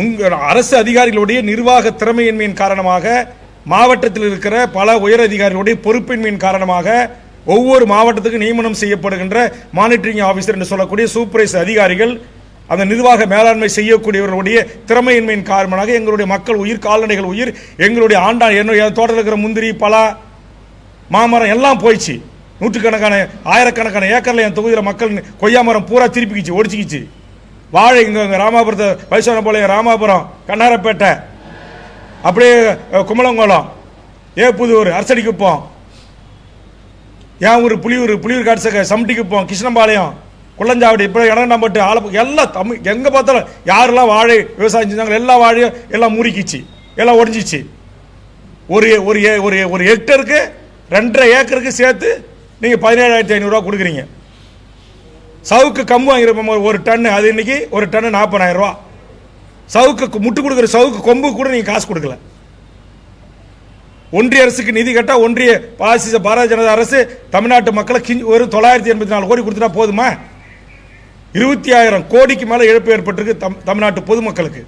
உங்கள் அரசு அதிகாரிகளுடைய நிர்வாக திறமையின்மையின் காரணமாக, மாவட்டத்தில் இருக்கிற பல உயர் அதிகாரிகளுடைய பொறுப்பின்மையின் காரணமாக ஒவ்வொரு மாவட்டத்துக்கு நியமனம் செய்யப்படுகின்ற மானிட்டரிங் ஆஃபீஸர் என்று சொல்லக்கூடிய சூப்பர்வைசர் அதிகாரிகள், அந்த நிர்வாக மேலாண்மை செய்யக்கூடியவர்களுடைய திறமையின்மையின் காரணமாக எங்களுடைய மக்கள் உயிர், கால்நடைகள் உயிர், எங்களுடைய தோட்டத்தில் இருக்கிற முந்திரி, பலா, மாமரம் எல்லாம் போயிடுச்சு. நூற்றுக்கணக்கான ஆயிரக்கணக்கான ஏக்கரில் என் தொகுதியில் மக்கள் கொய்யா மரம் பூரா திருப்பிக்கிச்சு, ஒடிச்சிக்கிச்சு. வாழை இங்கே ராமாபுரத்தை வைசவனபாளையம், ராமாபுரம், கண்ணாரப்பேட்டை, அப்படியே குமலங்குளம், ஏப்புதூர், அரசடிக்குப்போம், ஏன் ஊர் புலியூர் காட்சக, சம்டிக்குப்போம், கிருஷ்ணம்பாளையம், குள்ளஞ்சாவடி, இப்போ இடம்பாட்டு, ஆலப்பு எல்லாம் தமிழ் எங்கே பார்த்தாலும் யாரெல்லாம் வாழை விவசாயம் செஞ்சாங்க எல்லா வாழையும் எல்லாம் மூடிக்கிச்சு, எல்லாம் ஒடிஞ்சிச்சு. ஒரு ஒரு ஒரு ஒரு ஹெக்டருக்கு 2.5 ஏக்கருக்கு சேர்த்து நீங்கள் 17,500 கொடுக்குறீங்க. சவுக்கு கம்பு வாங்கிருப்போம் ஒரு டன்னு, அது இன்னைக்கு ஒரு டன்னு 40,000 ரூபா. சவுக்கு முட்டு கொடுக்குற சவுக்கு கொம்பு கூட நீங்கள் காசு கொடுக்கல. ஒன்றிய அரசுக்கு நிதி கேட்டால் ஒன்றிய பாரதிய ஜனதா அரசு தமிழ்நாட்டு மக்களை ஒரு 984 கோடி கொடுத்துட்டா போதுமா? 20,000 கோடிக்கு மேலே இழப்பு ஏற்பட்டிருக்கு தமிழ்நாட்டு பொதுமக்களுக்கு.